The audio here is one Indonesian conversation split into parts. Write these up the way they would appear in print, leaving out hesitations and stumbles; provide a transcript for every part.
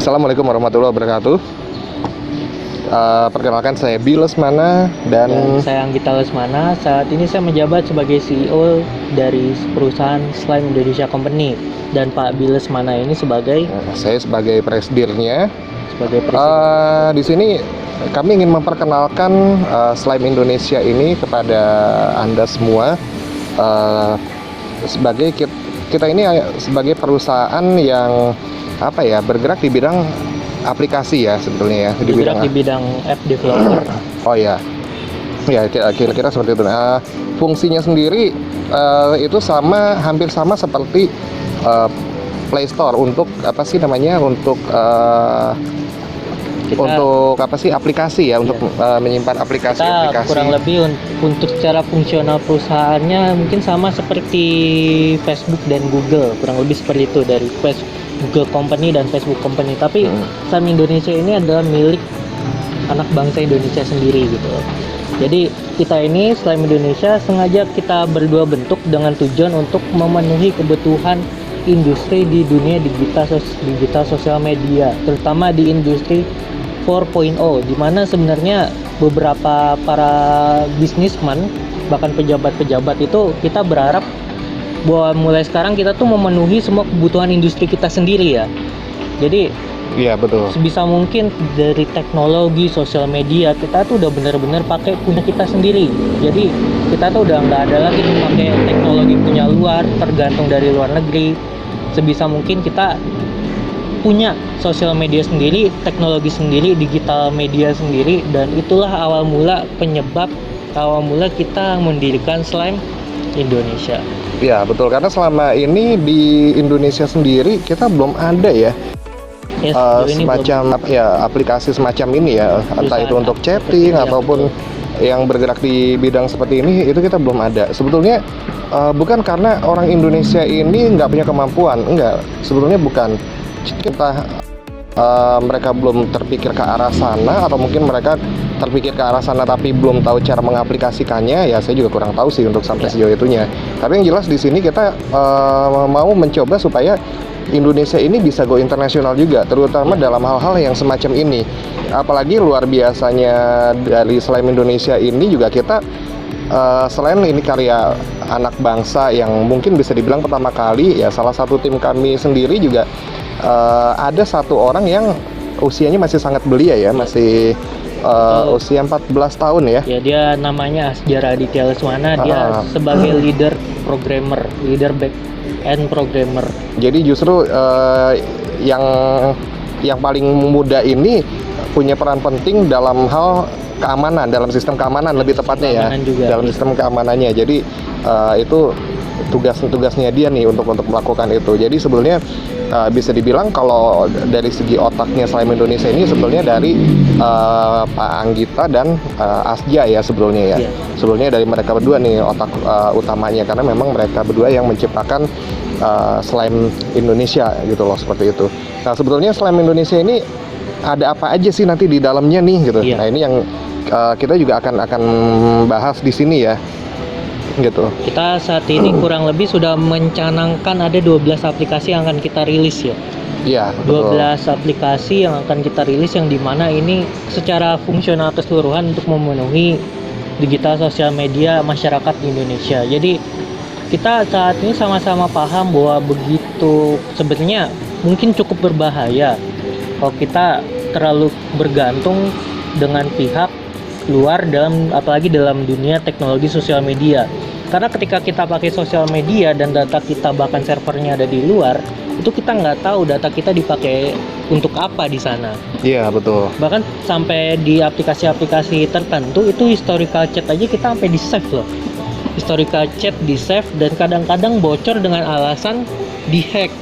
Assalamualaikum warahmatullahi wabarakatuh. Perkenalkan saya Bi Lesmana Dan dan saya Anggita Lesmana. Saat ini saya menjabat sebagai CEO dari perusahaan Slime Indonesia Company, dan Pak Bi Lesmana ini sebagai saya sebagai presidirnya. presiden. Di sini kami ingin memperkenalkan Slime Indonesia ini kepada Anda semua. Sebagai kita ini sebagai perusahaan yang bergerak di bidang aplikasi ya sebetulnya ya, Bergerak di bidang app developer. Oh ya, ya kira-kira seperti itu. Fungsinya sendiri itu hampir sama seperti Play Store untuk aplikasi ya, untuk menyimpan aplikasi. Kita kurang lebih untuk secara fungsional perusahaannya mungkin sama seperti Facebook dan Google, kurang lebih seperti itu, dari Google Company dan Facebook Company. Tapi Slime Indonesia ini adalah milik anak bangsa Indonesia sendiri gitu. Jadi kita ini Slime Indonesia sengaja kita berdua bentuk dengan tujuan untuk memenuhi kebutuhan industri di dunia digital sosial media, terutama di industri 4.0, di mana sebenarnya beberapa para bisnisman bahkan pejabat-pejabat itu kita berharap bahwa mulai sekarang kita tuh memenuhi semua kebutuhan industri kita sendiri ya. Jadi iya betul, sebisa mungkin dari teknologi sosial media kita tuh udah benar-benar pakai punya kita sendiri. Jadi kita tuh udah nggak ada lagi pakai teknologi punya luar, tergantung dari luar negeri. Sebisa mungkin kita punya sosial media sendiri, teknologi sendiri, digital media sendiri, dan itulah awal mula kita mendirikan Slime Indonesia. Ya betul, karena selama ini di Indonesia sendiri kita belum ada ya semacam aplikasi semacam ini ya, entah itu untuk chatting ataupun yang bergerak di bidang seperti ini, itu kita belum ada. Sebetulnya bukan karena orang Indonesia ini nggak punya kemampuan, enggak, sebetulnya bukan. Kita mereka belum terpikir ke arah sana, atau mungkin mereka terpikir ke arah sana tapi belum tahu cara mengaplikasikannya. Ya saya juga kurang tahu sih untuk sampai sejauh itunya. Tapi yang jelas di sini kita mau mencoba supaya Indonesia ini bisa go internasional juga, terutama dalam hal-hal yang semacam ini. Apalagi luar biasanya dari Slime Indonesia ini juga kita selain ini karya anak bangsa yang mungkin bisa dibilang pertama kali ya, salah satu tim kami sendiri juga ada satu orang yang usianya masih sangat belia ya, masih usia 14 tahun ya. Ya, dia namanya Asjara Aditya Lesmana. Dia sebagai leader back end programmer. Jadi justru yang paling muda ini punya peran penting dalam hal keamanan, dalam sistem keamanan lebih tepatnya ya, dalam sistem keamanannya. Jadi itu tugasnya dia nih untuk melakukan itu. Jadi sebetulnya bisa dibilang kalau dari segi otaknya Slime Indonesia ini sebetulnya dari Pak Anggita dan Asja ya sebetulnya ya. Sebetulnya dari mereka berdua nih otak utamanya, karena memang mereka berdua yang menciptakan Slime Indonesia gitu loh, seperti itu. Nah sebetulnya Slime Indonesia ini ada apa aja sih nanti di dalamnya nih gitu. Nah ini yang kita juga akan bahas di sini ya. Gitu. Kita saat ini kurang lebih sudah mencanangkan ada 12 aplikasi yang akan kita rilis ya. Iya, 12 aplikasi yang akan kita rilis, yang dimana ini secara fungsional keseluruhan untuk memenuhi digital sosial media masyarakat di Indonesia. Jadi kita saat ini sama-sama paham bahwa begitu sebenarnya mungkin cukup berbahaya kalau kita terlalu bergantung dengan pihak luar apalagi dalam dunia teknologi sosial media. Karena ketika kita pakai sosial media dan data kita bahkan servernya ada di luar, itu kita nggak tahu data kita dipakai untuk apa di sana. Iya betul. Bahkan sampai di aplikasi-aplikasi tertentu itu historical chat aja kita sampai di save loh. Historical chat di save dan kadang-kadang bocor dengan alasan dihack.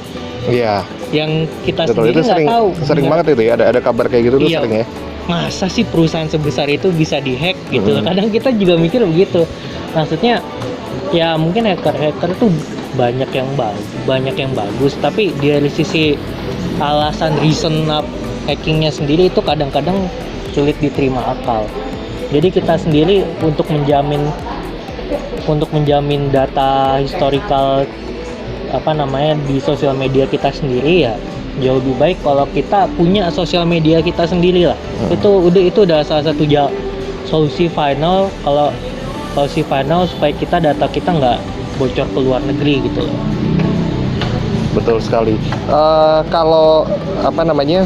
Iya. Yang kita betul, sendiri nggak tahu. Sering banget itu ya, ada kabar kayak gitu tuh sering ya. Masa sih perusahaan sebesar itu bisa dihack gitu. Kadang kita juga mikir begitu. Maksudnya ya mungkin hacker tuh banyak yang bagus, tapi dari sisi alasan reason hackingnya sendiri itu kadang-kadang sulit diterima akal. Jadi kita sendiri untuk menjamin data historical di sosial media kita sendiri ya, jauh lebih baik kalau kita punya sosial media kita sendiri lah. Itu udah salah satu solusi final, kalau solusi final supaya data kita nggak bocor ke luar negeri gitu loh. Betul sekali. Kalau apa namanya,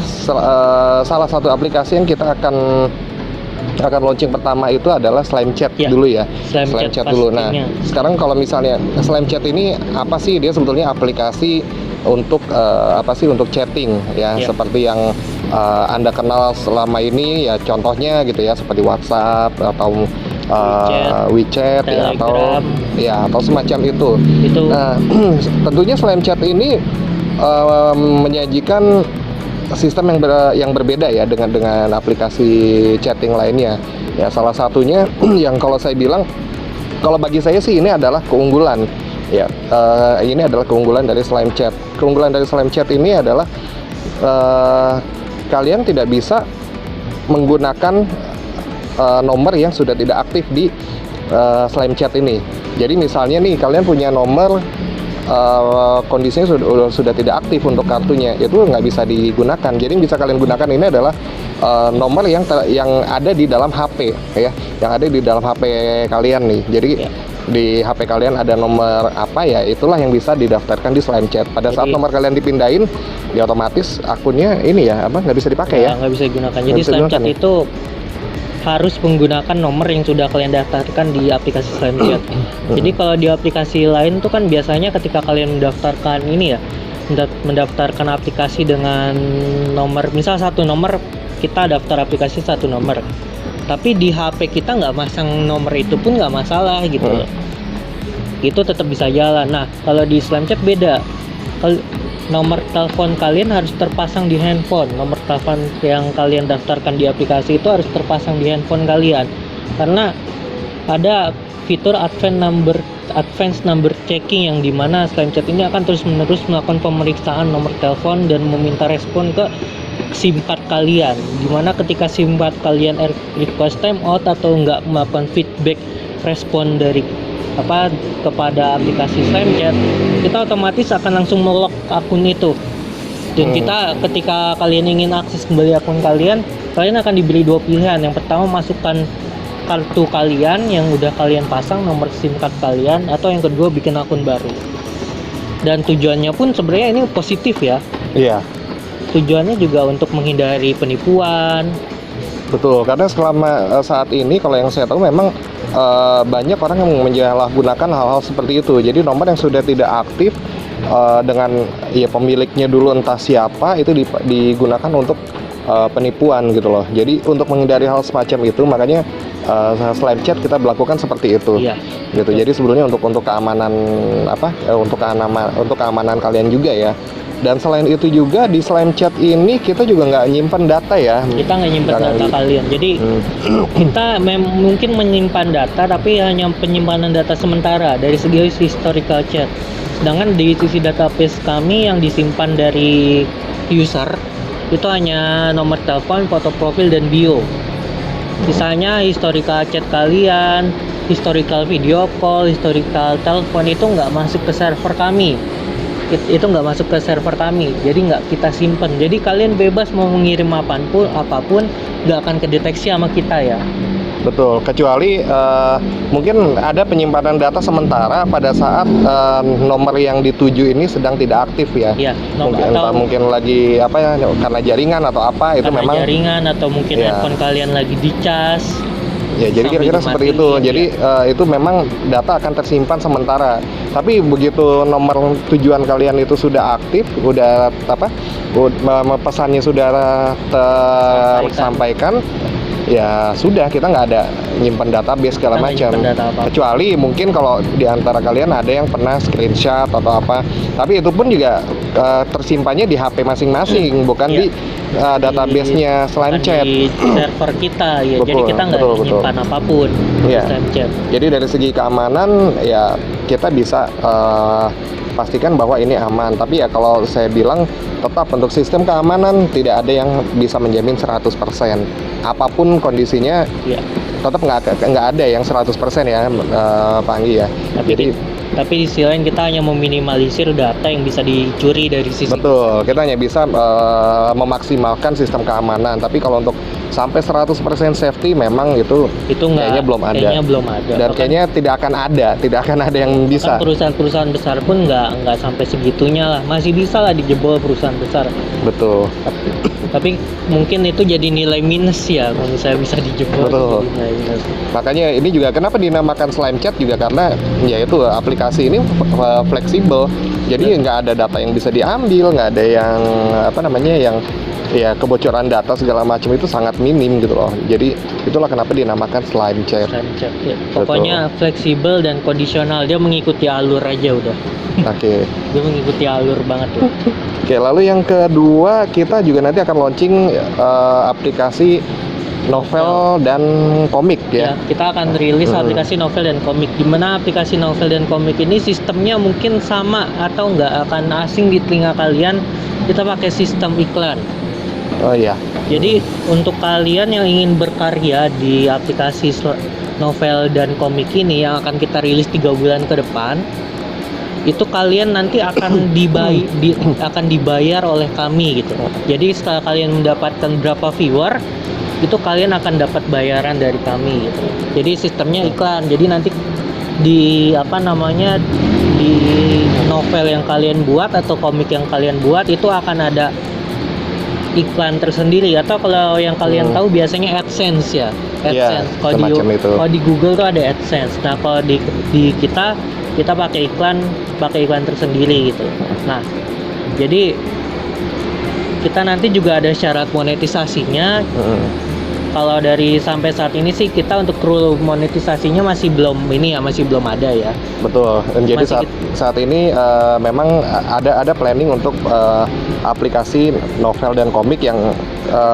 salah satu aplikasi yang kita akan launching pertama itu adalah Slime Chat dulu ya. Slime Chat dulu. Nah, pastinya. sekarang kalau misalnya Slime Chat ini apa sih? Dia sebetulnya aplikasi untuk untuk chatting ya, seperti yang Anda kenal selama ini ya, contohnya gitu ya, seperti WhatsApp atau WeChat ya, atau semacam itu. Nah, tentunya Slime Chat ini menyajikan sistem yang berbeda ya dengan aplikasi chatting lainnya. Ya, salah satunya yang kalau saya bilang, kalau bagi saya sih ini adalah keunggulan. Ya, ini adalah keunggulan dari Slime Chat. Keunggulan dari Slime Chat ini adalah kalian tidak bisa menggunakan nomor yang sudah tidak aktif di Slime Chat ini. Jadi misalnya nih, kalian punya nomor kondisinya sudah tidak aktif untuk kartunya, itu nggak bisa digunakan. Jadi yang bisa kalian gunakan ini adalah nomor yang ada di dalam HP ya, yang ada di dalam HP kalian nih. Jadi di HP kalian ada nomor apa ya, itulah yang bisa didaftarkan di Slime Chat. Pada saat nomor kalian dipindahin, ya otomatis akunnya ini ya nggak bisa dipakai ya. Nggak bisa digunakan. Jadi Slime Chat itu harus menggunakan nomor yang sudah kalian daftarkan di aplikasi Slime Chat. Jadi kalau di aplikasi lain tuh kan biasanya ketika kalian mendaftarkan ini ya, mendaftarkan aplikasi dengan nomor, misal satu nomor, kita daftar aplikasi satu nomor, tapi di HP kita nggak masang nomor itu pun nggak masalah gitu loh. Itu tetap bisa jalan. Nah, kalau di Slime Chat beda. Kalau nomor telepon kalian harus terpasang di handphone. Nomor telepon yang kalian daftarkan di aplikasi itu harus terpasang di handphone kalian. Karena ada fitur advanced number checking yang dimana Slime Chat ini akan terus-menerus melakukan pemeriksaan nomor telepon dan meminta respon ke SIM card kalian. Dimana ketika SIM card kalian request timeout atau nggak melakukan feedback respon dari kepada aplikasi Slime Chat, kita otomatis akan langsung melock akun itu. Dan kita ketika kalian ingin akses kembali akun kalian akan diberi dua pilihan. Yang pertama, masukkan kartu kalian yang udah kalian pasang, nomor SIM card kalian, atau yang kedua bikin akun baru. Dan tujuannya pun sebenarnya ini positif ya. Iya. Tujuannya juga untuk menghindari penipuan. Betul, karena selama saat ini kalau yang saya tahu memang banyak orang yang menyalahgunakan hal-hal seperti itu. Jadi nomor yang sudah tidak aktif dengan ya pemiliknya dulu entah siapa, itu digunakan untuk penipuan gitu loh. Jadi untuk menghindari hal semacam itu, makanya Slime Chat kita melakukan seperti itu. Iya. Gitu. Jadi sebetulnya untuk keamanan untuk keamanan kalian juga ya. Dan selain itu juga di Slime Chat ini kita juga nggak nyimpen data ya. Kita nggak nyimpen data kalian. Jadi kita mungkin menyimpan data, tapi hanya penyimpanan data sementara dari segi historical chat. Sedangkan di sisi database kami yang disimpan dari user itu hanya nomor telepon, foto profil, dan bio. Sisanya historical chat kalian, historical video call, historical telepon itu nggak masuk ke server kami. Itu nggak masuk ke server kami, jadi nggak kita simpen. Jadi kalian bebas mau mengirim apapun nggak akan kedeteksi sama kita ya. Betul, kecuali mungkin ada penyimpanan data sementara pada saat nomor yang dituju ini sedang tidak aktif ya. Iya, mungkin lagi karena jaringan atau apa, itu memang jaringan, atau mungkin handphone kalian lagi dicas. Ya, jadi kira-kira seperti itu. Jadi itu memang data akan tersimpan sementara. Tapi begitu nomor tujuan kalian itu sudah aktif, udah pesannya sudah tersampaikan, ya sudah, kita nggak ada nyimpen database segala macam. Kecuali mungkin kalau di antara kalian ada yang pernah screenshot atau apa. Tapi itu pun juga tersimpannya di HP masing-masing, bukan di database-nya Slime Chat. Di server kita ya. Betul, jadi kita nggak menyimpan apapun di Slime Chat. Jadi dari segi keamanan ya kita bisa pastikan bahwa ini aman. Tapi ya kalau saya bilang, tetap untuk sistem keamanan tidak ada yang bisa menjamin 100%. Apapun kondisinya, tetap nggak ada yang 100% ya, Pak Anggi ya. Tapi jadi Tapi di sisi lain kita hanya meminimalisir data yang bisa dicuri dari sisi. Betul, kita hanya bisa memaksimalkan sistem keamanan. Tapi kalau untuk sampai 100% safety memang itu nggak, kayaknya belum ada. Dan kayaknya tidak akan ada yang bisa. Perusahaan-perusahaan besar pun nggak sampai segitunya lah. Masih bisa lah dijebol perusahaan besar. Betul. Tapi mungkin itu jadi nilai minus ya kalau misalnya bisa dijebol. Betul. Nilai minus. Makanya ini juga kenapa dinamakan Slime Chat juga karena ya itu aplikasi ini fleksibel. Jadi nggak ada data yang bisa diambil, nggak ada yang yang ya kebocoran data segala macam itu sangat minim gitu loh. Jadi itulah kenapa dinamakan Slime Chat. Ya. Pokoknya fleksibel dan kondisional, dia mengikuti alur aja udah. Oke. Dia mengikuti alur banget ya. Oke, lalu yang kedua kita juga nanti akan launching aplikasi novel dan komik ya. Kita akan rilis aplikasi novel dan komik. Dimana aplikasi novel dan komik ini sistemnya mungkin sama atau nggak akan asing di telinga kalian. Kita pakai sistem iklan. Oh iya. Jadi untuk kalian yang ingin berkarya di aplikasi novel dan komik ini yang akan kita rilis 3 bulan ke depan, itu kalian nanti akan dibayar oleh kami gitu. Jadi setelah kalian mendapatkan berapa viewer, itu kalian akan dapat bayaran dari kami gitu. Jadi sistemnya iklan. Jadi nanti di di novel yang kalian buat atau komik yang kalian buat itu akan ada iklan tersendiri, atau kalau yang kalian tahu biasanya AdSense ya. AdSense. Kalau di Google tuh ada AdSense. Nah, kalau di kita pakai iklan tersendiri gitu. Nah, jadi kita nanti juga ada syarat monetisasinya. Kalau dari sampai saat ini sih kita untuk rule monetisasinya masih belum ada ya. Betul. Dan jadi saat ini memang ada planning untuk aplikasi novel dan komik yang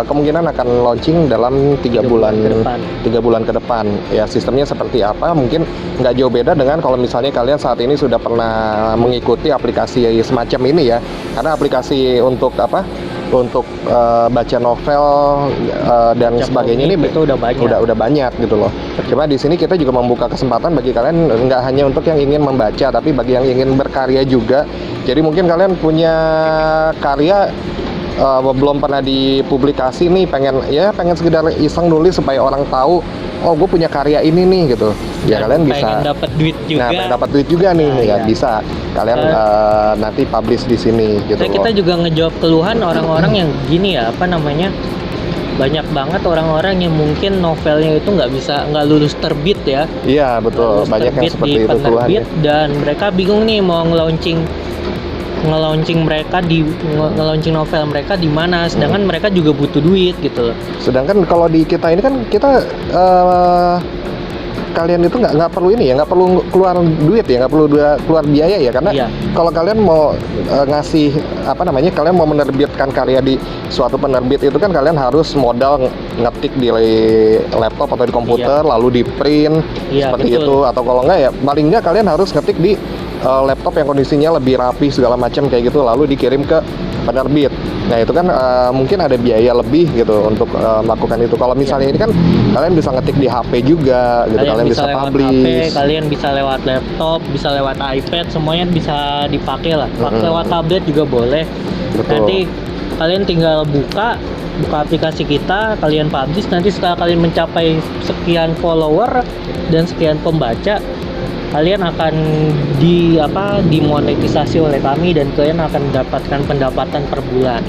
kemungkinan akan launching dalam 3 bulan ke depan. Ya, sistemnya seperti apa? Mungkin nggak jauh beda dengan kalau misalnya kalian saat ini sudah pernah mengikuti aplikasi semacam ini ya. Karena aplikasi untuk baca novel dan sebagainya ini itu udah banyak gitu loh. Cuma di sini kita juga membuka kesempatan bagi kalian nggak hanya untuk yang ingin membaca, tapi bagi yang ingin berkarya juga. Jadi mungkin kalian punya karya belum pernah dipublikasi nih, pengen sekedar iseng nulis supaya orang tahu, oh gue punya karya ini nih gitu. Ya kalian bisa pengen dapat duit juga. Nah, dapat duit juga nih, bisa kalian nanti publish di sini gitu loh. Kita juga ngejawab keluhan orang-orang yang gini ya, banyak banget orang-orang yang mungkin novelnya itu nggak lulus terbit ya. Iya betul, banyak yang seperti itu keluhannya. Dan mereka bingung nih mau nge-launching novel mereka di mana, sedangkan mereka juga butuh duit gitu loh. Sedangkan kalau di kita ini kan kita kalian itu nggak perlu keluar duit ya, nggak perlu keluar biaya ya, karena kalau kalian mau kalian mau menerbitkan karya di suatu penerbit itu kan kalian harus modal ngetik di laptop atau di komputer, lalu di print seperti itu, atau kalau nggak ya paling nggak kalian harus ngetik di laptop yang kondisinya lebih rapi segala macam kayak gitu, lalu dikirim ke penerbit. Nah itu kan mungkin ada biaya lebih gitu untuk melakukan itu. Kalau misalnya ini kan kalian bisa ngetik di HP juga gitu, kalian bisa publish. HP, kalian bisa lewat laptop, bisa lewat iPad, semuanya bisa dipakai lah. Lewat tablet juga boleh. Betul. Nanti kalian tinggal buka aplikasi kita, kalian publish, nanti setelah kalian mencapai sekian follower dan sekian pembaca, kalian akan dimonetisasi oleh kami dan kalian akan mendapatkan pendapatan per bulan.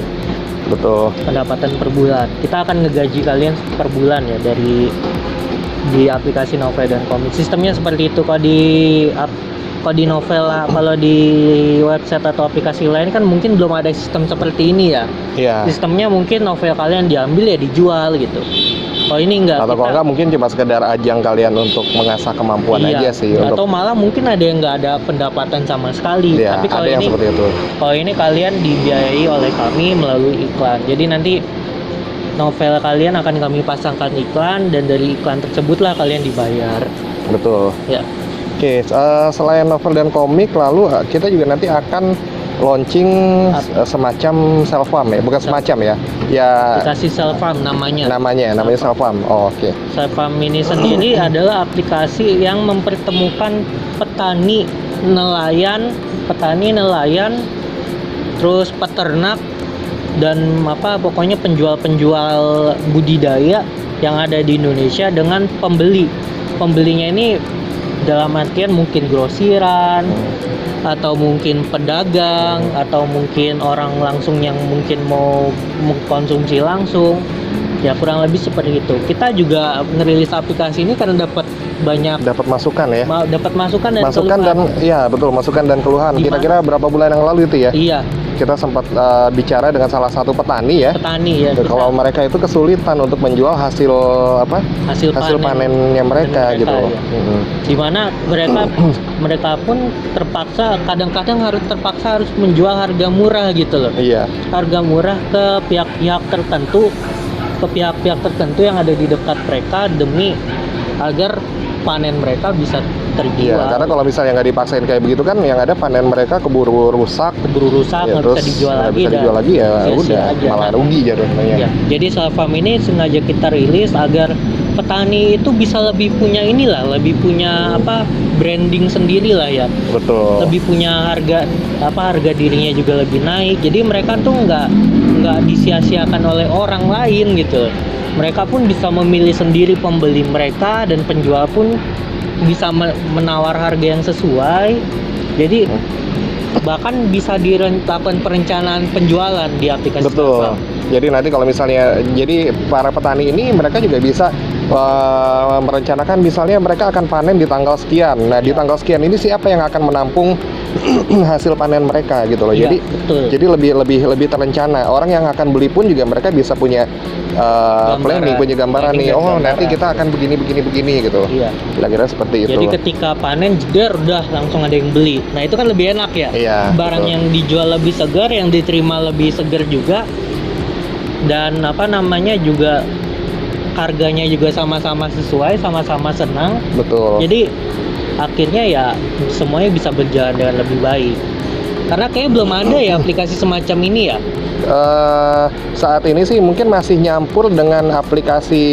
Betul. Pendapatan per bulan. Kita akan ngegaji kalian per bulan ya di aplikasi novel dan komik. Sistemnya seperti itu. Kalau di novel, kalau di website atau aplikasi lain kan mungkin belum ada sistem seperti ini ya. Iya. Sistemnya mungkin novel kalian diambil ya dijual gitu. Kalau ini enggak. Atau kalau enggak mungkin cuma sekedar ajang kalian untuk mengasah kemampuan aja sih. Atau malah mungkin ada yang nggak ada pendapatan sama sekali. Iya, tapi kalau ada yang seperti itu. Kalau ini kalian dibiayai oleh kami melalui iklan. Jadi nanti novel kalian akan kami pasangkan iklan dan dari iklan tersebutlah kalian dibayar. Betul. Ya. Oke, selain novel dan komik, lalu kita juga nanti akan launching semacam self farm ya, bukan semacam ya. Ya. Aplikasi self farm namanya self farm. Oh, oke. Self farm ini sendiri adalah aplikasi yang mempertemukan petani petani nelayan, terus peternak dan pokoknya penjual-penjual budidaya yang ada di Indonesia dengan pembeli. Pembelinya ini dalam artian mungkin grosiran atau mungkin pedagang atau mungkin orang langsung yang mungkin mau mengkonsumsi langsung. Ya kurang lebih seperti itu. Kita juga ngerilis aplikasi ini karena dapat masukan ya. Dapat masukan dan masukan keluhan. dan iya betul, masukan dan keluhan. Gimana? Kira-kira berapa bulan yang lalu itu ya? Iya, Kita sempat bicara dengan salah satu petani ya. petani ya. Kalau mereka itu kesulitan untuk menjual hasil hasil panennya mereka gitu loh. ya. Dimana mereka pun terpaksa kadang-kadang harus menjual harga murah gitu loh. Iya. Harga murah ke pihak-pihak tertentu yang ada di dekat mereka demi agar panen mereka bisa terjual. Iya, karena kalau misalnya nggak dipaksain kayak begitu kan, yang ada panen mereka keburu rusak, nggak terus bisa dijual nggak lagi, bisa dijual lagi ya sia-sia udah aja. malah rugi jadinya. Ya, jadi Selfam ini sengaja kita rilis agar petani itu bisa lebih punya branding sendiri lah ya. Betul. Lebih punya harga dirinya juga lebih naik. Jadi mereka tuh nggak disia-siakan oleh orang lain gitu. Mereka pun bisa memilih sendiri pembeli mereka dan penjual pun bisa menawar harga yang sesuai. Jadi bahkan bisa dilakukan perencanaan penjualan di aplikasi. Betul. Selfam. Jadi nanti kalau misalnya para petani ini mereka juga bisa merencanakan misalnya mereka akan panen di tanggal sekian. Nah, di tanggal sekian ini siapa yang akan menampung hasil panen mereka gitu loh. Iya, Jadi betul. jadi lebih terencana. Orang yang akan beli pun juga mereka bisa punya planning, punya gambaran nih. Oh, nanti kita akan begini gitu. Iya. Kira-kira seperti itu. Jadi ketika panen jeder udah langsung ada yang beli. Nah, itu kan lebih enak ya. Iya, Barang betul. yang dijual lebih segar, yang diterima lebih segar juga. Dan juga harganya juga sama-sama sesuai, sama-sama senang. Betul. Jadi akhirnya ya semuanya bisa berjalan dengan lebih baik. Karena kayaknya belum ada ya aplikasi semacam ini ya. Saat ini sih mungkin masih nyampur dengan aplikasi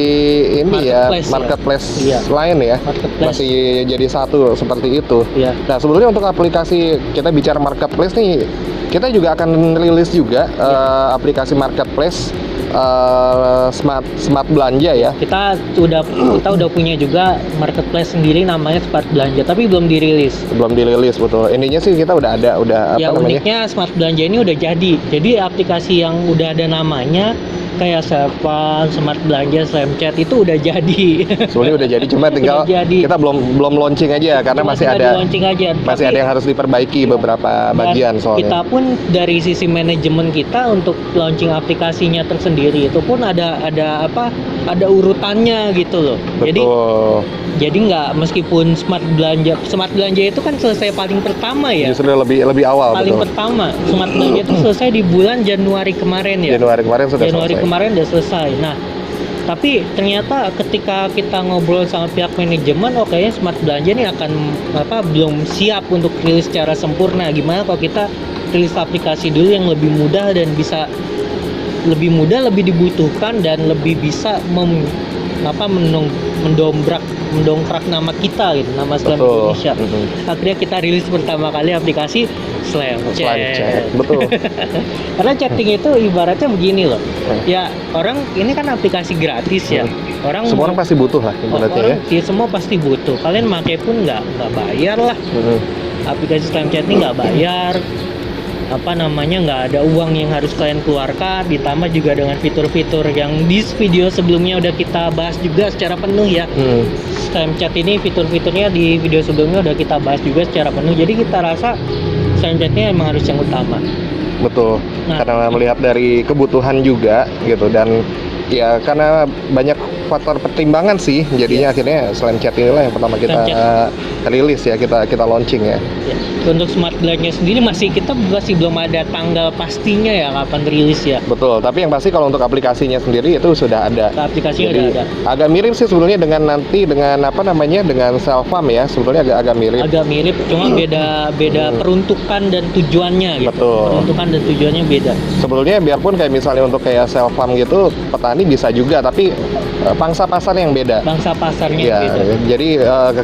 ini marketplace Iya. lain ya. Marketplace. Masih jadi satu seperti itu. Iya. Nah, sebetulnya untuk aplikasi kita bicara marketplace nih, kita juga akan rilis juga aplikasi marketplace smart belanja ya. Kita udah punya juga marketplace sendiri namanya Smart Belanja, tapi belum dirilis. Belum dirilis betul. Intinya sih kita udah Ya uniknya Smart Belanja ini udah jadi. Jadi aplikasi yang udah ada namanya kayak Selfam, Smart Belanja, Slamchat itu udah jadi. Sebenarnya udah jadi, cuma tinggal Udah jadi. kita belum launching aja karena masih ada yang harus diperbaiki beberapa bagian soalnya. Kita pun dari sisi manajemen kita untuk launching aplikasinya tersendiri itu pun ada urutannya gitu loh. Betul. Jadi nggak, meskipun Smart Belanja itu kan selesai paling pertama ya. Justru lebih awal Paling betul. pertama Smart Belanja itu selesai di bulan Januari kemarin ya. Januari kemarin sudah selesai. Kemarin udah selesai. Nah, tapi ternyata ketika kita ngobrol sama pihak manajemen, kayaknya Smart Belanja ini akan belum siap untuk rilis secara sempurna. Gimana kalau kita rilis aplikasi dulu yang lebih mudah dan bisa lebih mudah, lebih dibutuhkan dan lebih bisa mendongkrak nama kita gitu, nama Slam Betul. Indonesia. Akhirnya kita rilis pertama kali aplikasi Slamchat. Betul. Karena chatting itu ibaratnya begini loh. Ya, orang ini kan aplikasi gratis ya. Semua orang pasti butuh lah internetnya ya. Semua pasti butuh. Kalian pakai pun nggak bayar lah. Aplikasi Slamchat ini nggak bayar. Nggak ada uang yang harus kalian keluarkan, ditambah juga dengan fitur-fitur yang di video sebelumnya udah kita bahas juga secara penuh ya. Slamchat ini fitur-fiturnya di video sebelumnya udah kita bahas juga secara penuh, jadi kita rasa Slamchatnya emang harus yang utama. Betul. Karena melihat dari kebutuhan juga gitu, dan ya karena banyak faktor pertimbangan sih, jadinya akhirnya Slamchat inilah yang pertama kita rilis ya, kita launching ya. Untuk Smart Belanja sendiri kita masih belum ada tanggal pastinya ya kapan rilis ya. Betul, tapi yang pasti kalau untuk aplikasinya sendiri itu sudah ada. Aplikasinya jadi, udah ada. Agak mirip sih sebetulnya dengan dengan Selfam ya, sebetulnya agak mirip. Agak mirip, cuma beda peruntukan dan tujuannya gitu. Betul. Peruntukan dan tujuannya beda. Sebetulnya biarpun kayak misalnya untuk kayak Selfam gitu, petani bisa juga, tapi pangsa pasar yang beda. Bangsa pasarnya Iya, beda. jadi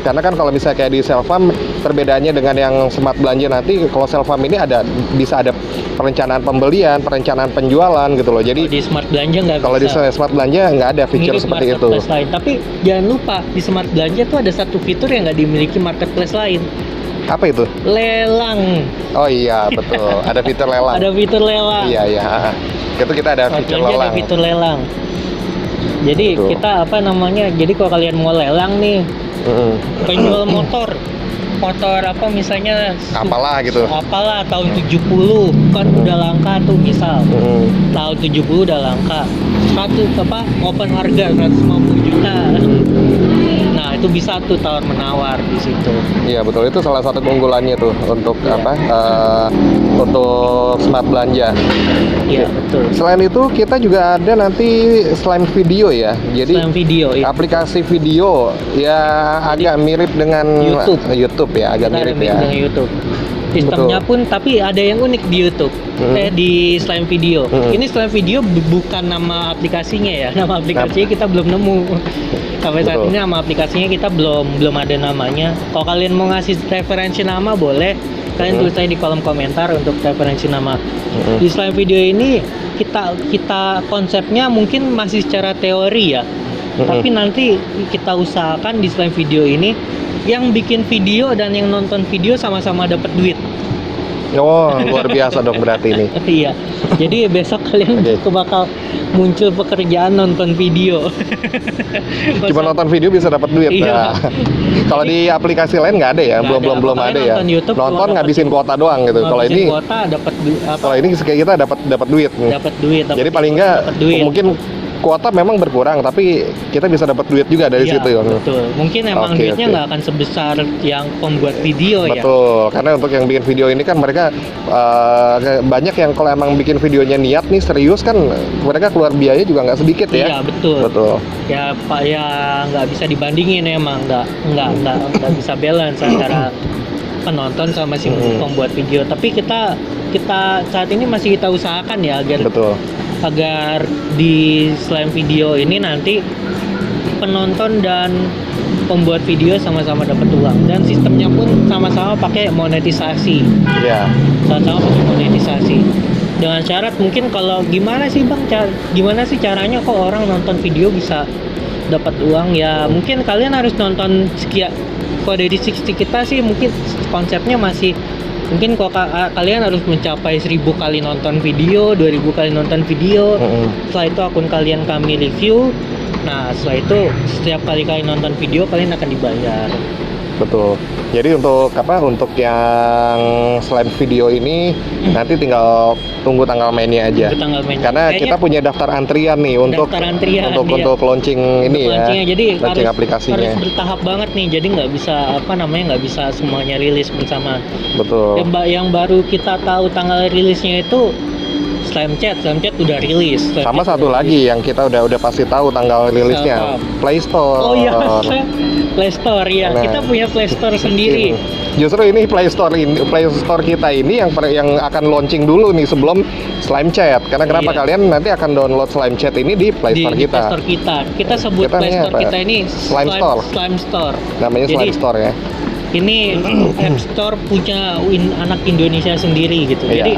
karena kan kalau misalnya kayak di Selfam, perbedaannya dengan yang smart belanja nanti, kalau Selfam ini bisa ada perencanaan pembelian, perencanaan penjualan gitu loh. Jadi Di smart belanja nggak kalau di bisa. smart belanja nggak ada fitur Mirip seperti itu. marketplace lain. Tapi jangan lupa di smart belanja tuh ada satu fitur yang nggak dimiliki marketplace lain. Apa itu? Lelang. Oh iya, betul. Ada fitur lelang. Ada fitur lelang. Iya, iya. Itu kita ada Smart fitur belanja ada lelang. fitur lelang. Jadi Betul. kita apa namanya? Jadi kalau kalian mau lelang nih, Mm-mm. penjual motor apa misalnya Apalah gitu. apalah tahun 70 kan udah langka tuh misal. Mm-mm. Tahun 70 udah langka. Open harga 150 juta. Nah, itu bisa tuh tawar menawar di situ. Iya betul, itu salah satu keunggulannya tuh untuk Iya. untuk smart belanja. Iya, betul. Selain itu kita juga ada nanti selain video ya. Jadi Selain video ya. aplikasi video ya agak mirip dengan YouTube. Ya, agak Kita mirip ada ya. dengan YouTube. Sistemnya pun tapi ada yang unik di YouTube. Di selain video. Ini selain video bukan nama aplikasinya ya. Nama aplikasinya kita belum nemu. Sampai saat Betul. ini nama aplikasinya kita belum ada namanya. Kalau kalian mau ngasih referensi nama boleh. Kalian tulis aja di kolom komentar untuk referensi nama. Di selain video ini kita konsepnya mungkin masih secara teori ya. Tapi nanti kita usahakan di selain video ini yang bikin video dan yang nonton video sama-sama dapat duit. Oh, luar biasa dong berarti ini. Iya. Jadi besok kalian bakal muncul pekerjaan nonton video. Cuma nonton video bisa dapat duit. Iya. Nah, kalau di aplikasi lain nggak ada ya, Nggak ada. belum ada ya. Nonton YouTube cuma Nonton dapat ngabisin kuota doang gitu. Kalau ini kuota dapat kalau ini kayak kita dapat duit. dapat duit. Jadi paling nggak dapat duit. mungkin kuota memang berkurang, tapi kita bisa dapat duit juga dari Iya, situ ya. betul. Mungkin emang Oke, duitnya oke. nggak akan sebesar yang pembuat video ya. Betul, karena untuk yang bikin video ini kan mereka banyak yang kalau emang bikin videonya niat nih serius kan mereka keluar biaya juga nggak sedikit ya. Iya, betul. Betul. Ya Pak, ya nggak bisa dibandingin emang, nggak bisa balance antara penonton sama si pembuat video. Tapi kita saat ini masih kita usahakan ya agar di selain video ini nanti penonton dan pembuat video sama-sama dapat uang, dan sistemnya pun sama-sama pakai monetisasi. Ya. Sama-sama pakai monetisasi. Dengan syarat mungkin kalau gimana sih Bang, gimana sih caranya kok orang nonton video bisa dapat uang ya? Mungkin kalian harus nonton sekian. Kalau dari 60 kita sih mungkin konsepnya masih mungkin kalau kalian harus mencapai 1000 kali nonton video, 2000 kali nonton video. Setelah itu akun kalian kami review. Nah, setelah itu setiap kali kalian nonton video kalian akan dibayar. Betul. Jadi untuk yang selain video ini nanti tinggal tunggu tanggal mainnya aja. Tunggu tanggal mainnya. Karena Kayaknya kita punya daftar antrian nih untuk iya. untuk launching ini ya. Launchingnya, jadi launching harus aplikasinya. bertahap banget nih. Jadi nggak bisa semuanya rilis bersamaan. Betul. Yang baru kita tahu tanggal rilisnya itu Slime Chat udah rilis. Sama satu lagi yang kita udah pasti tahu tanggal rilisnya, Play Store. Oh iya, Play Store ya. Nah, Kita punya Play Store sendiri. Justru ini Play Store kita ini yang akan launching dulu nih sebelum Slime Chat. Karena kenapa Iya. kalian nanti akan download Slime Chat ini di Play Store Di kita. Play Store kita. Kita sebut Kita Play nih Store apa? kita ini Slime Store. Slime Store. Namanya Jadi, Slime Store ya. Ini App Store punya anak Indonesia sendiri gitu. Iya. Jadi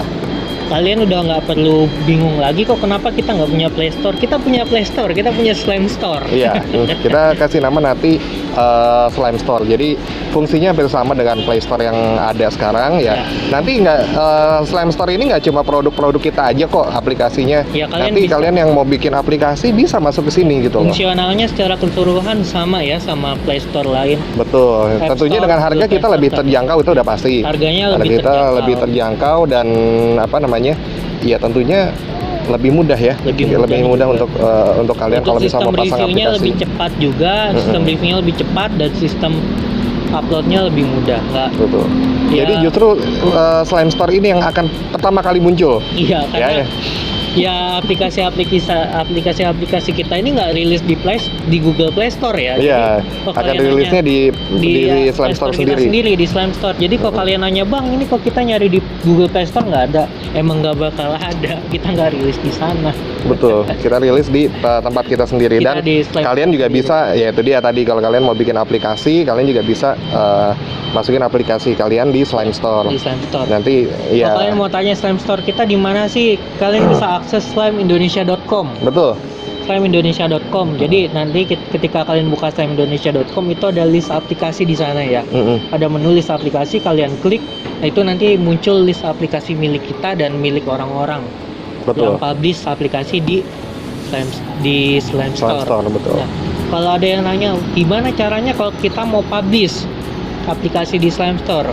kalian udah nggak perlu bingung lagi kok kenapa kita nggak punya Play Store. Kita punya Play Store, kita punya Slime Store. Iya, kita kasih nama nanti Slime Store. Jadi fungsinya hampir sama dengan Play Store yang ada sekarang ya. Nanti Slime Store ini nggak cuma produk-produk kita aja kok aplikasinya. Ya, Nanti kalian yang mau bikin aplikasi bisa masuk ke sini gitu loh. Fungsionalnya secara keseluruhan sama ya sama Play Store lain. Betul. App Tentunya Store, dengan harga Google kita Play lebih Store. terjangkau itu udah pasti. Harganya Harga lebih kita terjangkau. lebih terjangkau dan ya tentunya lebih mudah ya. Lebih mudah juga. untuk kalian kalau bisa sistem memasang reviewnya aplikasi. lebih cepat juga, sistem reviewnya lebih cepat, dan sistem uploadnya lebih mudah. Betul. Ya. Jadi justru Slime Store ini yang akan pertama kali muncul. Iya, karena Ya. Ya aplikasi kita ini nggak rilis di Google Play Store ya. Iya, Jadi, kalau akan kalian rilisnya nanya- di Slime Play Store kita sendiri. di Slime Store. Jadi kalau kalian nanya, bang, ini kok kita nyari di Google Play Store nggak ada, emang nggak bakal ada. Kita nggak rilis di sana. Betul, kita rilis di tempat kita sendiri. Kita Dan di Slime kalian juga sendiri. bisa, ya itu dia tadi, kalau kalian mau bikin aplikasi, kalian juga bisa masukin aplikasi kalian di Slime Store. Di Slime Store. Nanti Kalau ya, kalian mau tanya Slime Store kita di mana sih? Kalian bisa akses slimeindonesia.com. betul. slimeindonesia.com. Jadi nanti ketika kalian buka slimeindonesia.com itu ada list aplikasi di sana ya. Ada menu list aplikasi, kalian klik, nah itu nanti muncul list aplikasi milik kita dan milik orang-orang Betul. yang publish aplikasi di Slime Slime Store. Store, betul. Nah, kalau ada yang nanya gimana caranya kalau kita mau publish aplikasi di Slime Store,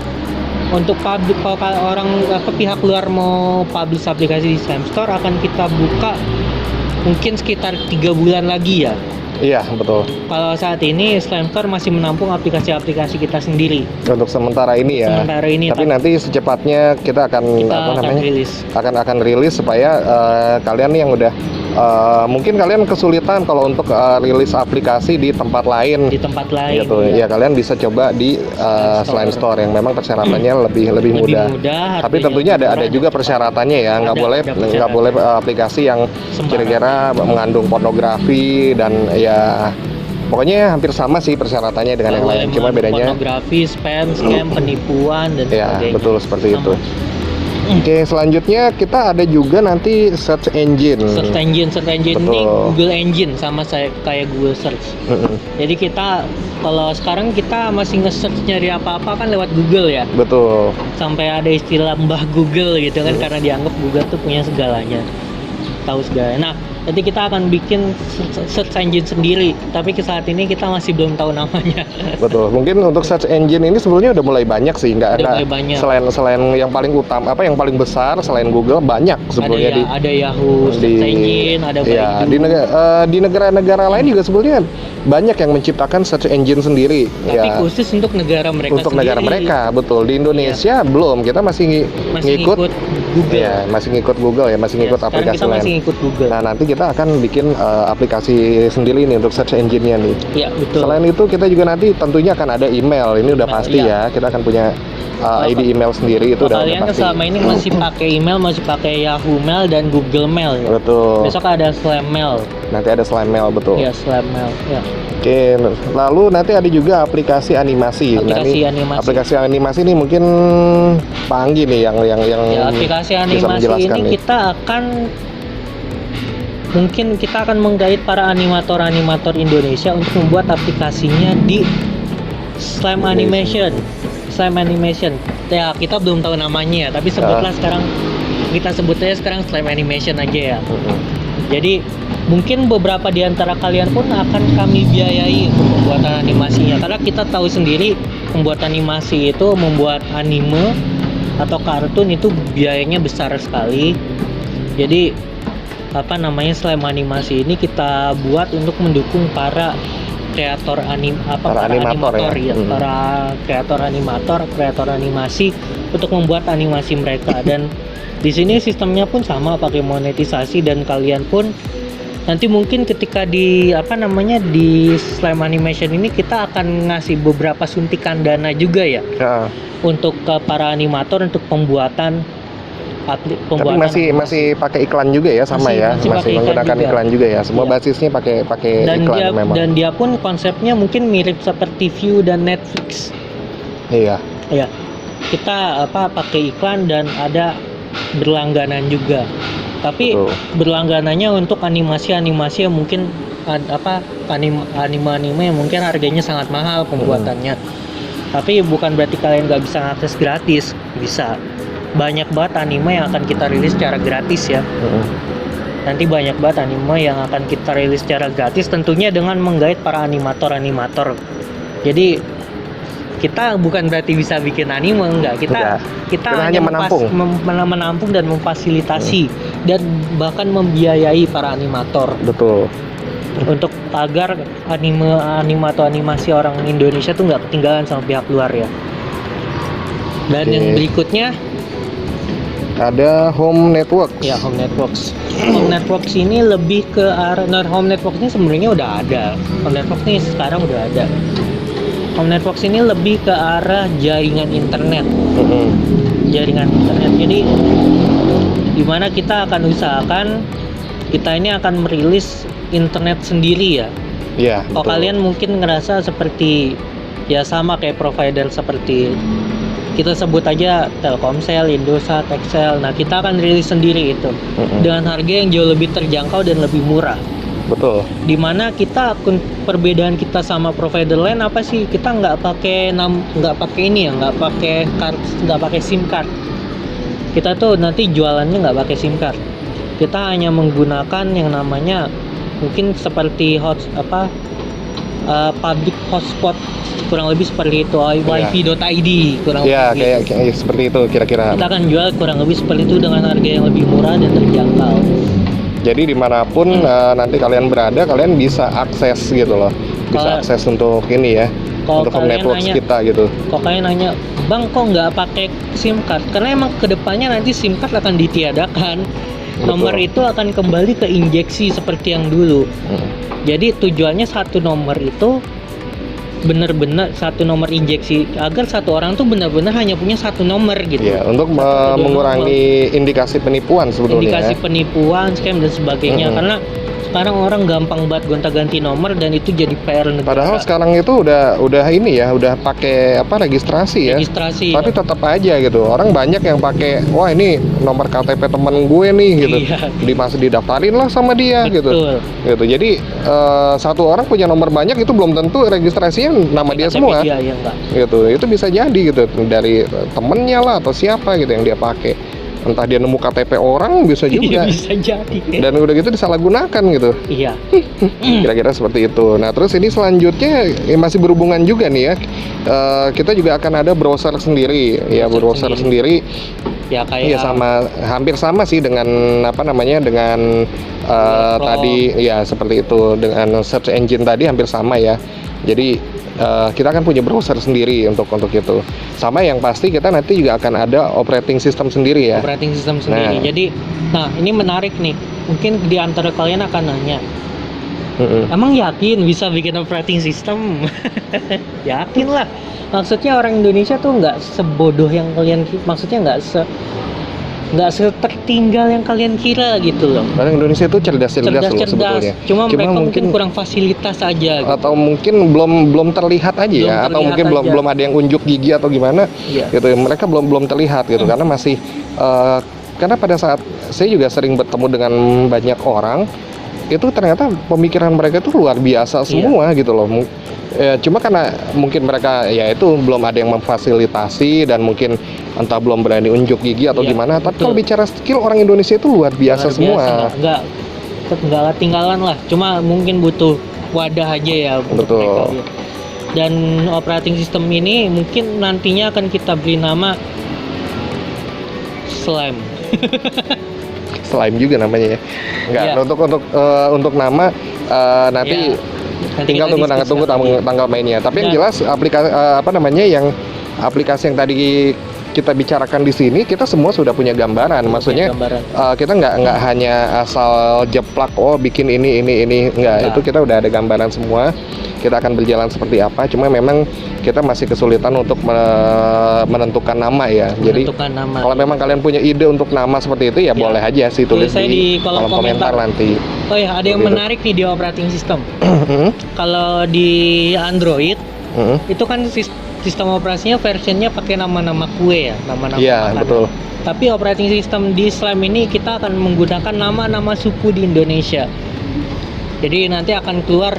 untuk publik, kalau pihak luar mau publish aplikasi di Slime Store, akan kita buka mungkin sekitar 3 bulan lagi ya. Iya, betul. Kalau saat ini Slime Store masih menampung aplikasi-aplikasi kita sendiri. Untuk sementara ini ya. Sementara ini, Tapi nanti secepatnya kita akan kita apa akan namanya? rilis. akan rilis supaya kalian nih yang udah mungkin kalian kesulitan kalau untuk rilis aplikasi di tempat lain. Di tempat lain. Gitu ya, kalian bisa coba di Slime Store yang memang persyaratannya lebih mudah. Tapi tentunya ada juga persyaratannya ya, nggak boleh aplikasi yang Sembarang. kira-kira mengandung pornografi dan ya pokoknya hampir sama sih persyaratannya dengan yang lain. Cuma bedanya pornografi, spam, scam, penipuan dan ya sebagainya. betul seperti Sama. itu. Oke, selanjutnya kita ada juga nanti search engine. Search engine ini Betul. Google Engine, sama saya kayak Google Search. Jadi kita kalau sekarang kita masih nge-search nyari apa-apa kan lewat Google ya. Betul. Sampai ada istilah Mbah Google gitu kan, karena dianggap Google tuh punya segalanya, tahu segalanya. Nah, nanti kita akan bikin search engine sendiri, tapi ke saat ini kita masih belum tahu namanya. Betul. Mungkin untuk search engine ini sebenarnya udah mulai banyak sih, nggak Udah ada mulai banyak. selain yang paling utama yang paling besar selain Google banyak sebenarnya Ada Yahoo search engine, ada ya, Baidu. di negara-negara lain juga sebenarnya banyak yang menciptakan search engine sendiri. Tapi ya, khusus untuk negara mereka untuk sendiri. negara mereka, betul. Di Indonesia belum, kita masih ngikut Google. ya, masih ngikut Google ya, masih ngikut Sekarang aplikasi kita lain. masih ngikut Google. Nah, nanti kita akan bikin aplikasi sendiri nih untuk search engine-nya nih. Iya, betul. Selain itu kita juga nanti tentunya akan ada email. Ini udah Email, pasti iya. ya. Kita akan punya ID email sendiri, itu Kalau udah kalian kan pasti. selama ini masih pakai email, masih pakai Yahoo Mail dan Google Mail ya. Betul. Besok ada Slime Mail. Nanti ada Slime Mail, betul. Ya, Slime Mail. Ya. Oke, lalu nanti ada juga aplikasi animasi. Aplikasi animasi ini mungkin Pak Anggi nih yang Ya, aplikasi bisa animasi menjelaskan ini nih. kita akan menggait para animator Indonesia untuk membuat aplikasinya di Slime Animation. Ya, kita belum tahu namanya ya, tapi sebutlah sekarang, kita sebutnya sekarang Slime Animation aja ya. Jadi mungkin beberapa di antara kalian pun akan kami biayai untuk pembuatan animasinya, karena kita tahu sendiri membuat animasi itu, membuat anime atau kartun itu biayanya besar sekali. Jadi slime animasi ini kita buat untuk mendukung para kreator animator ya, para kreator animasi untuk membuat animasi mereka. Dan di sini sistemnya pun sama, pakai monetisasi, dan kalian pun nanti mungkin ketika di di Slime Animation ini kita akan ngasih beberapa suntikan dana juga ya, untuk ke para animator untuk pembuatan. Tapi masih pakai iklan juga ya, sama masih menggunakan iklan juga ya. Semua basisnya pakai iklan memang. Dan dia pun konsepnya mungkin mirip seperti View dan Netflix. Iya. Ya, kita pakai iklan dan ada berlangganan juga. Tapi berlangganannya untuk animasi yang mungkin anime yang mungkin harganya sangat mahal pembuatannya. Tapi bukan berarti kalian nggak bisa akses gratis, bisa. Banyak banget anime yang akan kita rilis secara gratis ya. Nanti banyak banget anime yang akan kita rilis secara gratis, tentunya dengan menggait para animator. Jadi kita bukan berarti bisa bikin anime, enggak. Kita hanya menampung dan memfasilitasi dan bahkan membiayai para animator. Betul. Untuk agar anime atau animasi orang Indonesia tuh nggak ketinggalan sama pihak luar ya. Dan yang berikutnya ada Home Networks. Ya, Home Networks. Home Networks ini lebih ke arah, nah, Home Networks ini sebenarnya udah ada. Home Networks ini sekarang udah ada. Home Networks ini lebih ke arah jaringan internet. Mm-mm. Jaringan internet. Jadi dimana kita akan usahakan kita ini akan merilis internet sendiri ya. Iya, Oh, betul. kalian mungkin ngerasa seperti ya sama kayak provider seperti kita sebut aja Telkomsel, Indosat, Telkomsel. Nah, kita akan rilis sendiri itu Mm-mm. dengan harga yang jauh lebih terjangkau dan lebih murah. Betul. Dimana kita perbedaan kita sama provider lain apa sih? Kita nggak pakai ini ya, nggak pakai SIM card. Kita tuh nanti jualannya nggak pakai SIM card. Kita hanya menggunakan yang namanya mungkin seperti public hotspot, kurang lebih seperti itu, wifi.id kurang Iya, lebih gitu. kayak seperti itu kira-kira. Kita akan jual kurang lebih seperti itu dengan harga yang lebih murah dan terjangkau. Jadi dimanapun nanti kalian berada, kalian bisa akses gitu loh. Bisa Kalau- akses untuk ini ya, Kalau untuk Home kalian Networks nanya- kita gitu. Kok kalian nanya, Bang kok nggak pakai SIM card? Karena emang kedepannya nanti SIM card akan ditiadakan. Betul. Nomor itu akan kembali ke injeksi seperti yang dulu. Mm. Jadi tujuannya satu nomor itu benar-benar satu nomor injeksi agar satu orang tuh benar-benar hanya punya satu nomor gitu. Iya, untuk Satu, dua mengurangi indikasi penipuan sebetulnya. Indikasi ya. penipuan, scam dan sebagainya. Mm-mm. Karena sekarang orang gampang banget gonta-ganti nomor dan itu jadi PR negara. Padahal sekarang itu udah ini ya, udah pakai registrasi ya. Registrasi. Tapi tetap aja gitu. Orang banyak yang pakai, wah ini nomor KTP temen gue nih gitu. Iya. Masih didaftarin lah sama dia Betul. gitu. Jadi satu orang punya nomor banyak itu belum tentu registrasinya nama dia KTP semua. dia, ya enggak. Gitu. Itu bisa jadi gitu dari temennya lah atau siapa gitu yang dia pakai. Entah dia nemu KTP orang bisa Iya, juga. bisa jadi. Dan udah gitu disalahgunakan gitu. Iya. Kira-kira seperti itu. Nah, terus ini selanjutnya masih berhubungan juga nih ya. Kita juga akan ada browser sendiri, ya Browser browser sendiri. Ya kayak Iya hampir sama sih dengan dengan Chrome. tadi ya seperti itu dengan search engine tadi hampir sama ya. Jadi kita akan punya browser sendiri untuk itu. Sama yang pasti kita nanti juga akan ada operating system sendiri ya. operating system sendiri. Nah. Jadi, ini menarik nih. Mungkin di antara kalian akan nanya, Mm-mm. emang yakin bisa bikin operating system? Yakin lah. Maksudnya orang Indonesia tuh nggak sebodoh yang kalian, maksudnya nggak setertinggal yang kalian kira gitu loh. Orang Indonesia itu cerdas-cerdas loh sebetulnya. Cuma mereka mungkin kurang fasilitas aja gitu. Atau mungkin belum terlihat aja Belum ya, atau terlihat mungkin aja. belum ada yang unjuk gigi atau gimana Iya. gitu. Mereka belum terlihat gitu karena masih karena pada saat saya juga sering bertemu dengan banyak orang itu ternyata pemikiran mereka itu luar biasa semua gitu loh. Cuma karena mungkin mereka ya itu belum ada yang memfasilitasi dan mungkin entah belum berani unjuk gigi atau Iya, gimana. Tapi betul. kalau bicara skill orang Indonesia itu luar biasa semua. nggak ketinggalan lah, cuma mungkin butuh wadah aja ya untuk Betul. mereka gitu. Dan operating system ini mungkin nantinya akan kita beri nama Slime. Slime juga namanya ya. Enggak, Iya. untuk nama nanti Ya, nanti tinggal kita tunggu diskusikan lagi. tanggal mainnya. Tapi yang Dan- jelas aplikasi yang tadi kita bicarakan di sini kita semua sudah punya gambaran. Maksudnya Gambaran. kita nggak hanya asal jeplak bikin ini enggak. Enggak. Itu kita udah ada gambaran semua. Kita akan berjalan seperti apa. Cuma memang kita masih kesulitan untuk menentukan nama ya. Jadi Menentukan nama. kalau memang kalian punya ide untuk nama seperti itu ya boleh aja sih tulis Tulis aja di kolom komentar. nanti. Oh ya, ada yang Begitu. menarik nih di operating system. Kalau di Android itu kan sistem operasinya versionnya pakai nama-nama kue ya, nama-nama Iya, makanan. betul. Tapi operating system di Slime ini kita akan menggunakan nama-nama suku di Indonesia. Jadi nanti akan keluar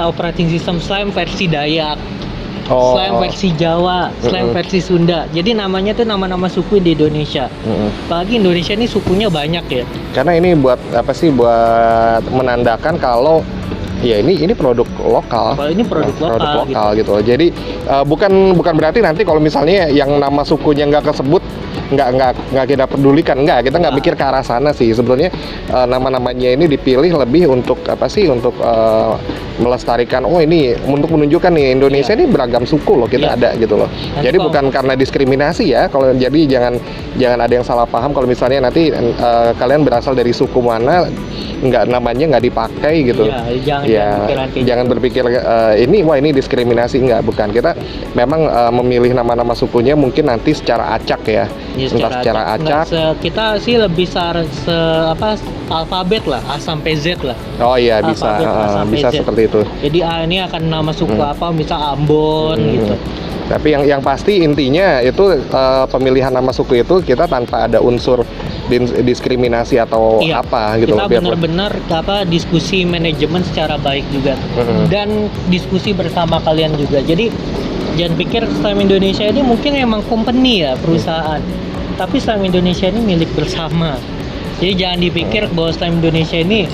operating system Slime versi Dayak, Slime versi Jawa, Slime Mm-mm. versi Sunda. Jadi namanya tuh nama-nama suku di Indonesia. Apalagi Indonesia ini sukunya banyak ya. Karena ini buat apa sih? Buat menandakan kalau ya ini produk lokal. Kalau ini produk lokal gitu. Jadi bukan berarti nanti kalau misalnya yang nama sukunya nggak kesebut nggak kita pedulikan, kita nggak mikir ke arah sana sih. Sebetulnya nama-namanya ini dipilih lebih untuk apa sih? Untuk melestarikan, oh ini untuk menunjukkan nih Indonesia ini beragam suku loh, kita ada gitu loh. Nanti Jadi bukan karena diskriminasi ya, kalau jadi jangan ada yang salah paham kalau misalnya nanti kalian berasal dari suku mana, namanya nggak dipakai gitu. Jangan berpikir ini wah ini diskriminasi, nggak, bukan. Kita memang memilih nama-nama sukunya mungkin nanti secara acak ya, entah secara acak. Kita sih lebih alfabet lah, A sampai Z lah. Oh iya, bisa Z. seperti itu. Jadi ini akan nama suku apa, misal Ambon gitu. Tapi yang pasti intinya itu pemilihan nama suku itu kita tanpa ada unsur diskriminasi atau apa gitu. Kita benar-benar diskusi manajemen secara baik juga, dan diskusi bersama kalian juga. Jadi jangan pikir Slam Indonesia ini mungkin emang company ya, perusahaan, tapi Slam Indonesia ini milik bersama. Jadi jangan dipikir bahwa Slam Indonesia ini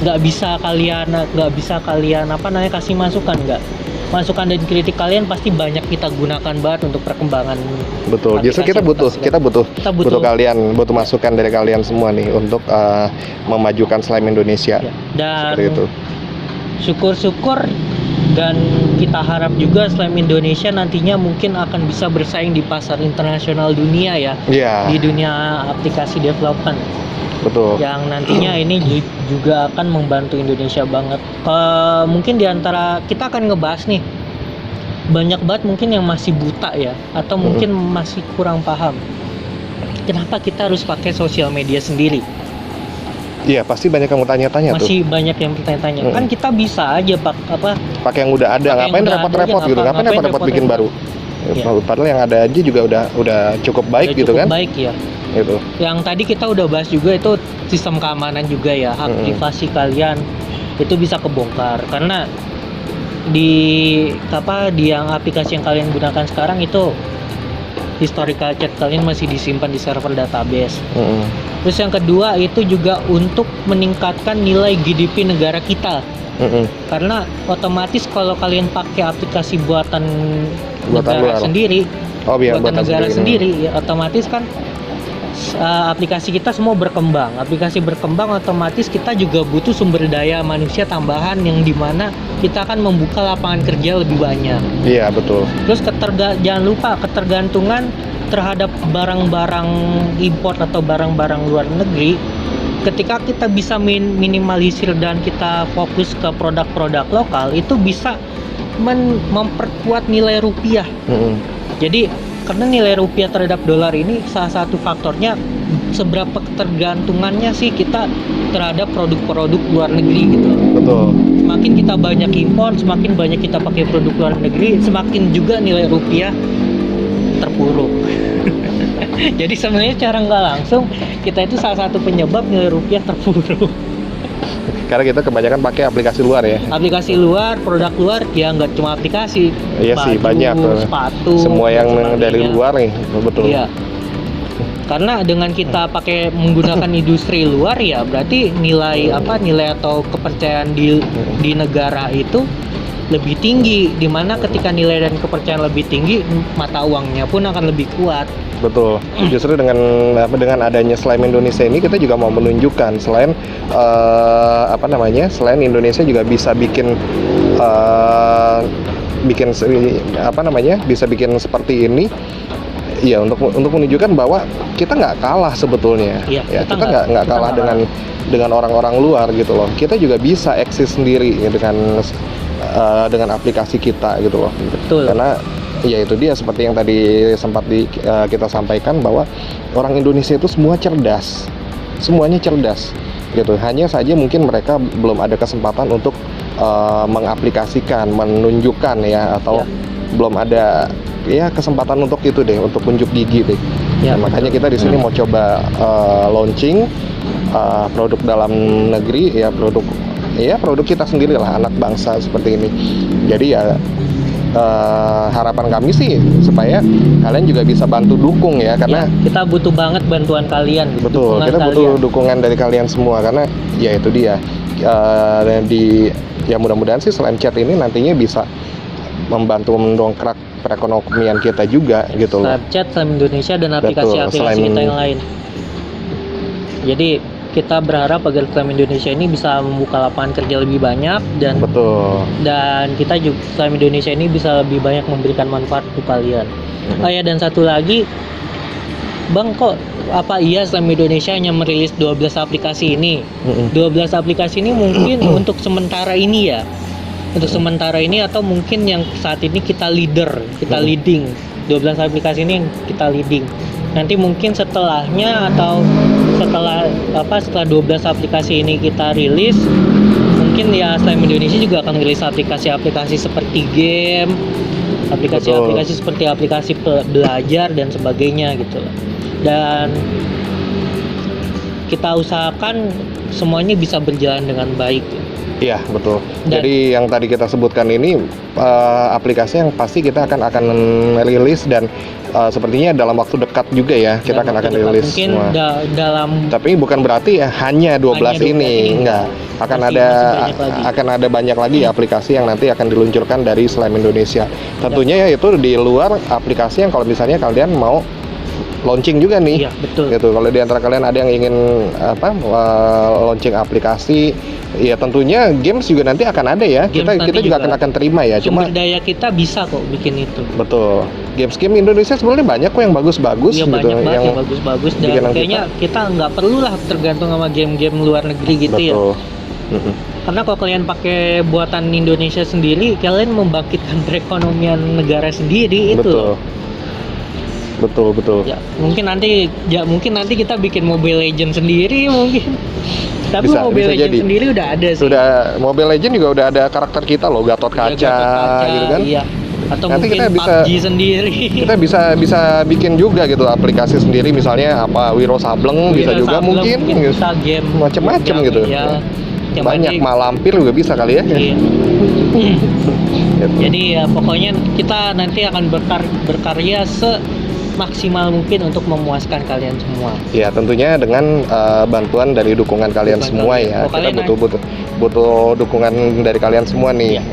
nggak bisa kalian kasih masukan, nggak. Masukan dan kritik kalian pasti banyak kita gunakan banget untuk perkembangan. Betul. Justru kita butuh kalian, butuh masukan dari kalian semua nih untuk memajukan Slam Indonesia. Dan seperti itu. Syukur-syukur dan kita harap juga Slam Indonesia nantinya mungkin akan bisa bersaing di pasar internasional dunia ya. Di dunia aplikasi development. Betul. Yang nantinya ini juga akan membantu Indonesia banget. Mungkin diantara kita akan ngebahas nih, banyak banget mungkin yang masih buta ya, atau mungkin masih kurang paham. Kenapa kita harus pakai sosial media sendiri? Iya, pasti banyak yang mau tanya-tanya tuh. Masih banyak yang bertanya-tanya. Kan kita bisa aja pakai yang udah ada, ngapain repot-repot gitu, ngapain repot-repot bikin baru. Padahal yang ada aja juga udah cukup baik gitu kan. Baik ya. Gitu. Yang tadi kita udah bahas juga itu sistem keamanan juga ya, hak privasi kalian itu bisa kebongkar karena di yang aplikasi yang kalian gunakan sekarang itu historical chat kalian masih disimpan di server database. Terus yang kedua itu juga untuk meningkatkan nilai GDP negara kita. Karena otomatis kalau kalian pakai aplikasi buatan negara sendiri, buatan negara sendiri, ya otomatis kan aplikasi kita semua berkembang. Aplikasi berkembang otomatis kita juga butuh sumber daya manusia tambahan yang dimana kita akan membuka lapangan kerja lebih banyak. Iya, betul. Terus jangan lupa ketergantungan terhadap barang-barang import atau barang-barang luar negeri. Ketika kita bisa minimalisir dan kita fokus ke produk-produk lokal, itu bisa memperkuat nilai rupiah. Jadi karena nilai rupiah terhadap dolar ini salah satu faktornya seberapa ketergantungannya sih kita terhadap produk-produk luar negeri gitu. Betul. Semakin kita banyak impor, semakin banyak kita pakai produk luar negeri, semakin juga nilai rupiah terpuruk. Jadi sebenarnya cara nggak langsung kita itu salah satu penyebab nilai rupiah terpuruk. Karena kita kebanyakan pakai aplikasi luar ya. Aplikasi luar, produk luar, ya nggak cuma aplikasi. Iya sih, banyak. Sepatu. Semua yang dari luar nih, betul. Iya. Karena dengan kita menggunakan industri luar ya, berarti nilai atau kepercayaan di negara itu lebih tinggi. Dimana ketika nilai dan kepercayaan lebih tinggi, mata uangnya pun akan lebih kuat. Betul. Justru dengan adanya Slam Indonesia ini kita juga mau menunjukkan selain selain Indonesia juga bisa bikin bisa bikin seperti ini. Ya untuk menunjukkan bahwa kita nggak kalah sebetulnya. Iya, kita nggak kalah dengan orang-orang luar gitu loh. Kita juga bisa eksis sendiri ya, dengan aplikasi kita gitu loh. Betul. Karena ya itu dia seperti yang tadi sempat kita sampaikan bahwa orang Indonesia itu semuanya cerdas gitu. Hanya saja mungkin mereka belum ada kesempatan untuk mengaplikasikan, menunjukkan ya, atau belum ada ya kesempatan untuk itu deh, untuk unjuk gigi deh. Ya, makanya kita di sini mau coba launching produk dalam negeri ya, produk kita sendiri lah, anak bangsa seperti ini. Jadi ya harapan kami sih supaya kalian juga bisa bantu dukung ya, karena kita butuh banget bantuan kalian. Betul, kita butuh dukungan dari kalian semua, karena ya itu dia ya mudah-mudahan sih Slam Chat ini nantinya bisa membantu mendongkrak perekonomian kita juga gitu loh. Slam Chat, Slam Indonesia dan aplikasi-aplikasi kita yang lain. Jadi kita berharap agar Slam Indonesia ini bisa membuka lapangan kerja lebih banyak Betul. dan kita juga Slam Indonesia ini bisa lebih banyak memberikan manfaat untuk kalian. Oh ya, dan satu lagi, Bang, kok apa iya Slam Indonesia hanya merilis 12 aplikasi ini? 12 aplikasi ini mungkin untuk sementara ini ya. Untuk sementara ini, atau mungkin yang saat ini kita leading. 12 aplikasi ini yang kita leading. Nanti mungkin setelahnya atau setelah 12 aplikasi ini kita rilis, mungkin ya Slam Indonesia juga akan rilis aplikasi-aplikasi seperti game, aplikasi-aplikasi seperti aplikasi belajar dan sebagainya gitu. Dan kita usahakan semuanya bisa berjalan dengan baik. Iya, betul. Jadi yang tadi kita sebutkan ini aplikasi yang pasti kita akan rilis, dan sepertinya dalam waktu dekat juga ya kita akan rilis mungkin semua. Dalam, tapi bukan berarti ya hanya 12 ini, enggak. Akan ada banyak lagi aplikasi yang nanti akan diluncurkan dari Slam Indonesia. Tentunya ya itu di luar aplikasi yang kalau misalnya kalian mau launching juga nih. Iya, betul. Gitu. Kalau di antara kalian ada yang ingin launching aplikasi, ya tentunya games juga nanti akan ada ya. Kita juga akan terima ya. Sumber daya kita bisa kok bikin itu. Betul. Game Indonesia sebenarnya banyak kok yang bagus-bagus Iya, gitu. banyak banget yang bagus-bagus, dan kayaknya kita nggak perlu lah tergantung sama game-game luar negeri gitu. Betul. Ya. Karena kalau kalian pakai buatan Indonesia sendiri, kalian membangkitkan perekonomian negara sendiri itu. Betul. Betul. Ya, mungkin nanti kita bikin Mobile Legends sendiri mungkin. Tapi Mobile Legends sendiri udah ada sih. Mobile Legends juga udah ada karakter kita loh, Gatot Kaca, gitu kan. Iya. Atau nanti mungkin kita bisa PUBG sendiri. Kita bisa bikin juga gitu aplikasi sendiri, misalnya Wiro Sableng bisa juga mungkin bisa game macam-macam gitu. Ya. Banyak Malampir juga bisa kali ya. Iya. Jadi ya pokoknya kita nanti akan berkarya maksimal mungkin untuk memuaskan kalian semua. Ya, tentunya dengan bantuan dari dukungan kalian semua ya. Kita butuh dukungan dari kalian semua nih. Iya.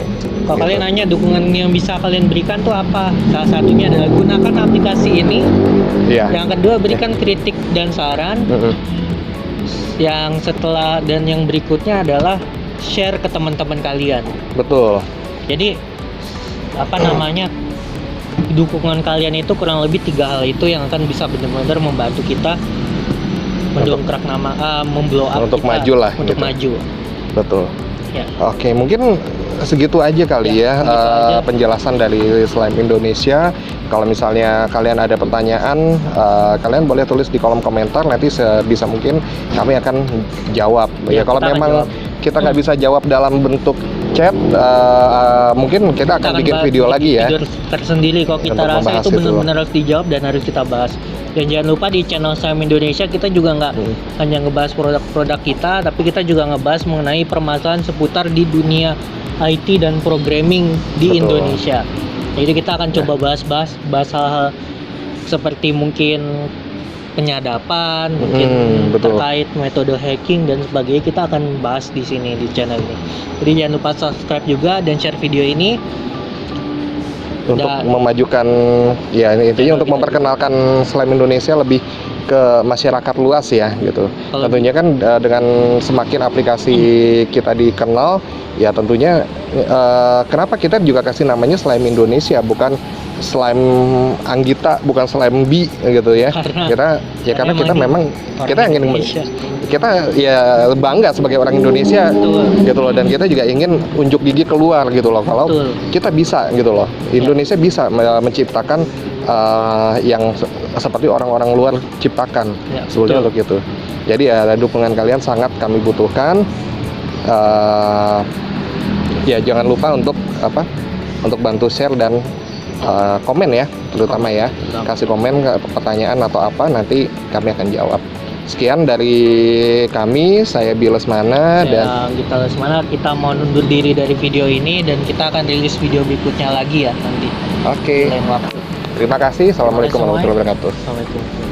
Kalau kalian nanya dukungan yang bisa kalian berikan tuh apa? Salah satunya adalah gunakan aplikasi ini. Iya. Yang kedua, berikan kritik dan saran. Yang berikutnya adalah share ke teman-teman kalian. Betul. Jadi dukungan kalian itu kurang lebih 3 hal itu yang akan bisa benar-benar membantu kita mendongkrak memblow up untuk kita, maju lah untuk gitu. maju. Betul. Ya. Oke, mungkin segitu aja kali ya, penjelasan dari Slam Indonesia. Kalau misalnya kalian ada pertanyaan, kalian boleh tulis di kolom komentar, nanti sebisa mungkin kami akan jawab. Ya, kalau memang kita nggak bisa jawab dalam bentuk chat, mungkin kita akan bikin video lagi ya. Video tersendiri kalau kita rasa itu benar-benar harus dijawab dan harus kita bahas. Dan jangan lupa di channel Slam Indonesia kita juga nggak hanya ngebahas produk-produk kita, tapi kita juga ngebahas mengenai permasalahan seputar di dunia IT dan programming di Indonesia. Jadi kita akan coba bahas hal-hal seperti mungkin penyadapan, mungkin terkait metode hacking dan sebagainya. Kita akan bahas di sini di channel ini. Jadi jangan lupa subscribe juga dan share video ini untuk memajukan ya intinya untuk memperkenalkan Slam Indonesia lebih ke masyarakat luas ya gitu. Tentunya kan dengan semakin aplikasi kita dikenal, ya tentunya kenapa kita juga kasih namanya Slam Indonesia, bukan Slam Anggita, bukan Slam B gitu ya. Karena kita memang kita ingin kita ya bangga sebagai orang Indonesia gitu loh, dan kita juga ingin unjuk gigi keluar gitu loh kalau kita bisa gitu loh. Indonesia bisa menciptakan yang seperti orang-orang luar ciptakan sebetulnya untuk itu. Jadi ya dukungan kalian sangat kami butuhkan. Ya jangan lupa untuk bantu share dan komen ya, terutama ya, kasih komen pertanyaan atau apa, nanti kami akan jawab. Sekian dari kami, saya Bio Lesmana dan Gita Lesmana. Kita mau undur diri dari video ini dan kita akan rilis video berikutnya lagi ya nanti. Oke. Terima kasih. Assalamualaikum warahmatullahi wabarakatuh. Assalamualaikum.